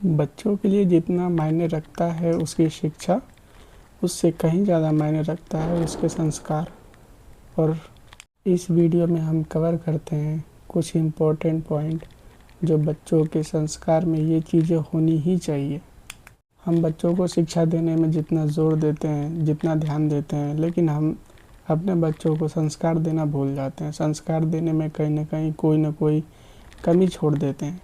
बच्चों के लिए जितना मायने रखता है उसकी शिक्षा, उससे कहीं ज़्यादा मायने रखता है उसके संस्कार। और इस वीडियो में हम कवर करते हैं कुछ इम्पोर्टेंट पॉइंट जो बच्चों के संस्कार में ये चीज़ें होनी ही चाहिए। हम बच्चों को शिक्षा देने में जितना ज़ोर देते हैं, जितना ध्यान देते हैं, लेकिन हम अपने बच्चों को संस्कार देना भूल जाते हैं। संस्कार देने में कहीं न कहीं कोई न कोई कमी छोड़ देते हैं।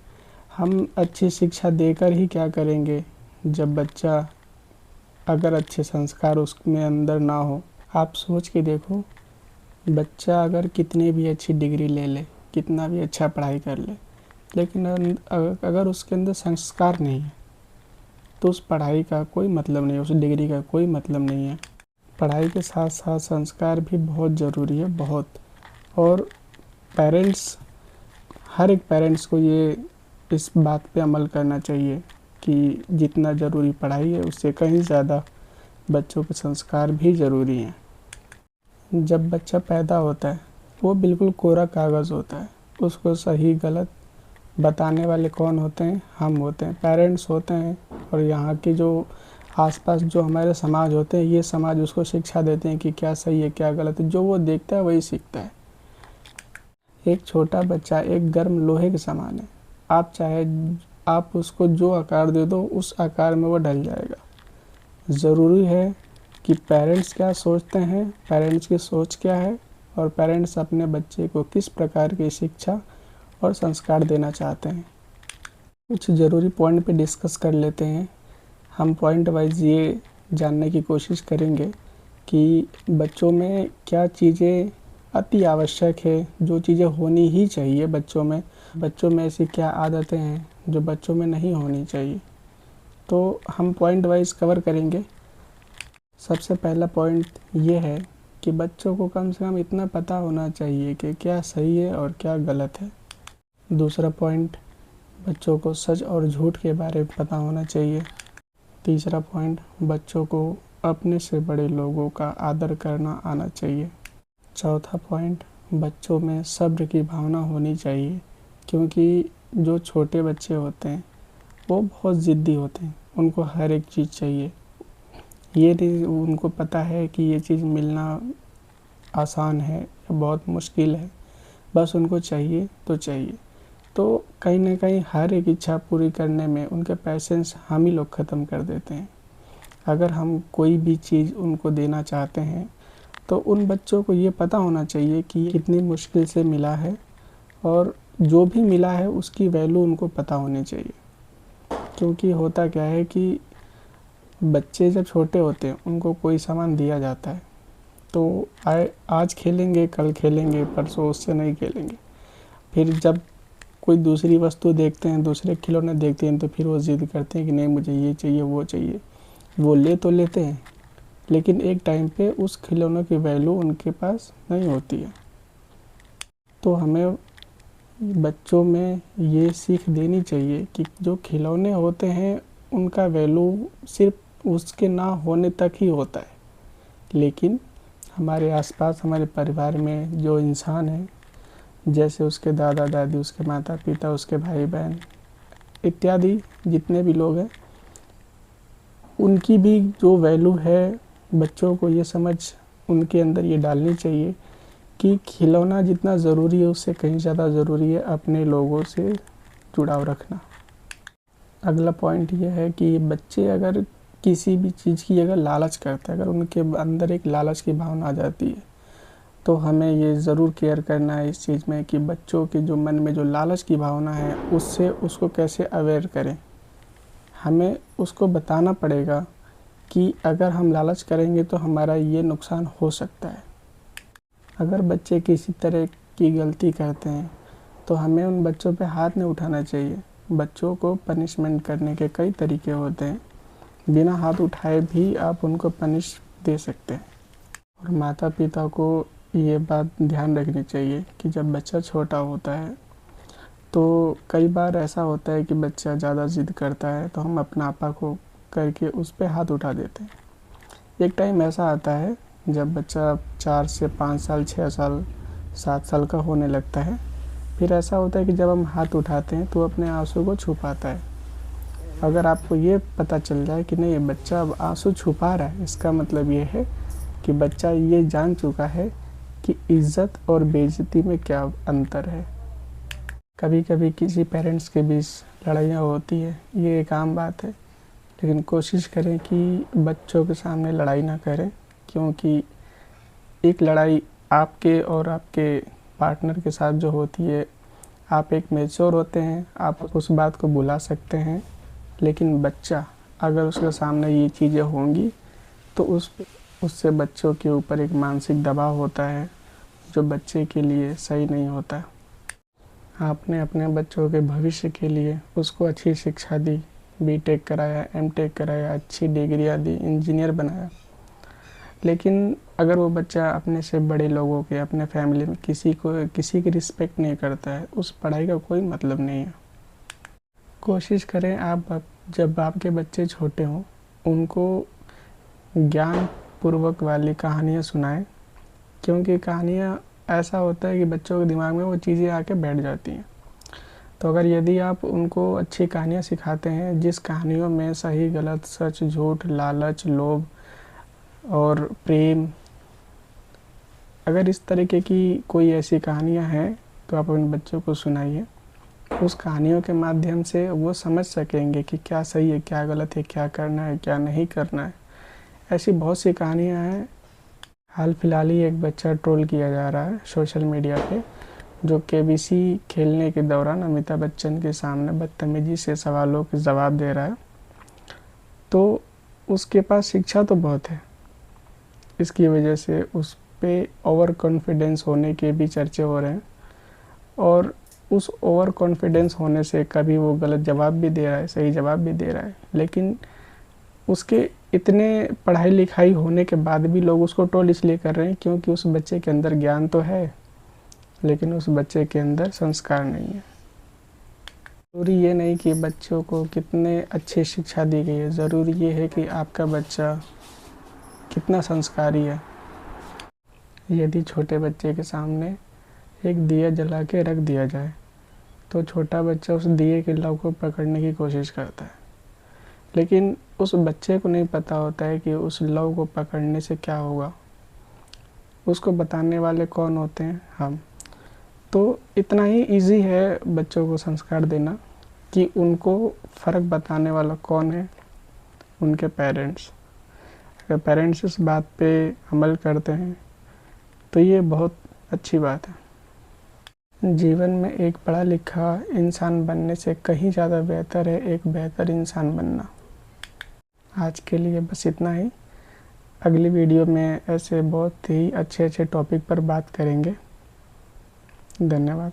हम अच्छी शिक्षा देकर ही क्या करेंगे जब बच्चा अगर अच्छे संस्कार उसमें अंदर ना हो। आप सोच के देखो, बच्चा अगर कितनी भी अच्छी डिग्री ले ले, कितना भी अच्छा पढ़ाई कर ले, लेकिन अगर उसके अंदर संस्कार नहीं है तो उस पढ़ाई का कोई मतलब नहीं है, उस डिग्री का कोई मतलब नहीं है। पढ़ाई के साथ साथ संस्कार भी बहुत ज़रूरी है, बहुत। और हर एक पेरेंट्स को ये इस बात पे अमल करना चाहिए कि जितना ज़रूरी पढ़ाई है उससे कहीं ज़्यादा बच्चों के संस्कार भी ज़रूरी हैं। जब बच्चा पैदा होता है वो बिल्कुल कोरा कागज़ होता है। उसको सही गलत बताने वाले कौन होते हैं? हम होते हैं, पेरेंट्स होते हैं। और यहाँ के जो आसपास जो हमारे समाज होते हैं, ये समाज उसको शिक्षा देते हैं कि क्या सही है क्या गलत है। जो वो देखता है वही सीखता है। एक छोटा बच्चा एक गर्म लोहे के समान है। आप उसको जो आकार दे दो उस आकार में वो ढल जाएगा। ज़रूरी है कि पेरेंट्स क्या सोचते हैं, पेरेंट्स की सोच क्या है, और पेरेंट्स अपने बच्चे को किस प्रकार की शिक्षा और संस्कार देना चाहते हैं। कुछ ज़रूरी पॉइंट पे डिस्कस कर लेते हैं। हम पॉइंट वाइज ये जानने की कोशिश करेंगे कि बच्चों में क्या चीज़ें अति आवश्यक है, जो चीज़ें होनी ही चाहिए बच्चों में ऐसी क्या आदतें हैं जो बच्चों में नहीं होनी चाहिए। तो हम पॉइंट वाइज कवर करेंगे। सबसे पहला पॉइंट ये है कि बच्चों को कम से कम इतना पता होना चाहिए कि क्या सही है और क्या गलत है। दूसरा पॉइंट, बच्चों को सच और झूठ के बारे में पता होना चाहिए। तीसरा पॉइंट, बच्चों को अपने से बड़े लोगों का आदर करना आना चाहिए। चौथा पॉइंट, बच्चों में सब्र की भावना होनी चाहिए, क्योंकि जो छोटे बच्चे होते हैं वो बहुत ज़िद्दी होते हैं। उनको हर एक चीज़ चाहिए। ये नहीं उनको पता है कि ये चीज़ मिलना आसान है या बहुत मुश्किल है, बस उनको चाहिए तो चाहिए। तो कहीं ना कहीं हर एक इच्छा पूरी करने में उनके पैसेंस हम ही लोग ख़त्म कर देते हैं। अगर हम कोई भी चीज़ उनको देना चाहते हैं तो उन बच्चों को ये पता होना चाहिए कि कितनी मुश्किल से मिला है, और जो भी मिला है उसकी वैल्यू उनको पता होनी चाहिए। क्योंकि होता क्या है कि बच्चे जब छोटे होते हैं उनको कोई सामान दिया जाता है तो आज खेलेंगे, कल खेलेंगे, परसों उससे नहीं खेलेंगे। फिर जब कोई दूसरी वस्तु देखते हैं, दूसरे खिलौने देखते हैं, तो फिर वो ज़िद करते हैं कि नहीं मुझे ये चाहिए वो चाहिए। वो ले तो लेते हैं, लेकिन एक टाइम पे उस खिलौनों की वैल्यू उनके पास नहीं होती है। तो हमें बच्चों में ये सीख देनी चाहिए कि जो खिलौने होते हैं उनका वैल्यू सिर्फ उसके ना होने तक ही होता है। लेकिन हमारे आसपास, हमारे परिवार में जो इंसान है, जैसे उसके दादा दादी, उसके माता पिता, उसके भाई बहन इत्यादि जितने भी लोग हैं, उनकी भी जो वैल्यू है, बच्चों को ये समझ उनके अंदर ये डालनी चाहिए कि खिलौना जितना ज़रूरी है उससे कहीं ज़्यादा ज़रूरी है अपने लोगों से जुड़ाव रखना। अगला पॉइंट ये है कि बच्चे अगर किसी भी चीज़ की अगर लालच करते हैं, अगर उनके अंदर एक लालच की भावना आ जाती है, तो हमें ये ज़रूर केयर करना है इस चीज़ में कि बच्चों के जो मन में जो लालच की भावना है उससे उसको कैसे अवेयर करें। हमें उसको बताना पड़ेगा कि अगर हम लालच करेंगे तो हमारा ये नुकसान हो सकता है। अगर बच्चे किसी तरह की गलती करते हैं तो हमें उन बच्चों पे हाथ नहीं उठाना चाहिए। बच्चों को पनिशमेंट करने के कई तरीके होते हैं, बिना हाथ उठाए भी आप उनको पनिश दे सकते हैं। और माता पिता को ये बात ध्यान रखनी चाहिए कि जब बच्चा छोटा होता है तो कई बार ऐसा होता है कि बच्चा ज़्यादा ज़िद करता है तो हम अपना आपा को करके उस पर हाथ उठा देते हैं। एक टाइम ऐसा आता है जब बच्चा 4 से 5 साल, 6 साल, 7 साल का होने लगता है, फिर ऐसा होता है कि जब हम हाथ उठाते हैं तो अपने आंसू को छुपाता है। अगर आपको ये पता चल जाए कि नहीं, ये बच्चा अब आंसू छुपा रहा है, इसका मतलब ये है कि बच्चा ये जान चुका है कि इज्जत और बेइज्जती में क्या अंतर है। कभी कभी किसी पेरेंट्स के बीच लड़ाइयाँ होती है, ये एक आम बात है, लेकिन कोशिश करें कि बच्चों के सामने लड़ाई ना करें, क्योंकि एक लड़ाई आपके और आपके पार्टनर के साथ जो होती है, आप एक मैच्योर होते हैं, आप उस बात को भुला सकते हैं, लेकिन बच्चा अगर उसके सामने ये चीज़ें होंगी तो उससे बच्चों के ऊपर एक मानसिक दबाव होता है जो बच्चे के लिए सही नहीं होता। आपने अपने बच्चों के भविष्य के लिए उसको अच्छी शिक्षा दी, बीटेक कराया, एमटेक कराया, अच्छी डिग्रियाँ दी, इंजीनियर बनाया, लेकिन अगर वो बच्चा अपने से बड़े लोगों के, अपने फैमिली में किसी की रिस्पेक्ट नहीं करता है, उस पढ़ाई का कोई मतलब नहीं है। कोशिश करें आप जब आपके बच्चे छोटे हों उनको ज्ञान पूर्वक वाली कहानियाँ सुनाएं, क्योंकि कहानियाँ ऐसा होता है कि बच्चों के दिमाग में वो चीज़ें आके बैठ जाती हैं। तो अगर यदि आप उनको अच्छी कहानियाँ सिखाते हैं, जिस कहानियों में सही गलत, सच झूठ, लालच, लोभ और प्रेम, अगर इस तरीके की कोई ऐसी कहानियाँ हैं तो आप अपने बच्चों को सुनाइए। उस कहानियों के माध्यम से वो समझ सकेंगे कि क्या सही है, क्या गलत है, क्या करना है, क्या नहीं करना है। ऐसी बहुत सी कहानियाँ हैं। हाल फिलहाल ही एक बच्चा ट्रोल किया जा रहा है सोशल मीडिया पे, जो केबीसी खेलने के दौरान अमिताभ बच्चन के सामने बदतमीजी से सवालों के जवाब दे रहा है। तो उसके पास शिक्षा तो बहुत है, इसकी वजह से उस पे ओवर कॉन्फिडेंस होने के भी चर्चे हो रहे हैं, और उस ओवर कॉन्फिडेंस होने से कभी वो गलत जवाब भी दे रहा है, सही जवाब भी दे रहा है, लेकिन उसके इतने पढ़ाई लिखाई होने के बाद भी लोग उसको ट्रोल इसलिए कर रहे हैं क्योंकि उस बच्चे के अंदर ज्ञान तो है, लेकिन उस बच्चे के अंदर संस्कार नहीं है। ज़रूरी ये नहीं कि बच्चों को कितने अच्छी शिक्षा दी गई है, ज़रूरी ये है कि आपका बच्चा कितना संस्कारी है। यदि छोटे बच्चे के सामने एक दिया जला के रख दिया जाए तो छोटा बच्चा उस दिए के लौ को पकड़ने की कोशिश करता है, लेकिन उस बच्चे को नहीं पता होता है कि उस लौ को पकड़ने से क्या होगा। उसको बताने वाले कौन होते हैं? हम। तो इतना ही इजी है बच्चों को संस्कार देना कि उनको फ़र्क बताने वाला कौन है, उनके पेरेंट्स। अगर पेरेंट्स इस बात पे अमल करते हैं तो ये बहुत अच्छी बात है। जीवन में एक पढ़ा लिखा इंसान बनने से कहीं ज़्यादा बेहतर है एक बेहतर इंसान बनना। आज के लिए बस इतना ही। अगली वीडियो में ऐसे बहुत ही अच्छे टॉपिक पर बात करेंगे। धन्यवाद।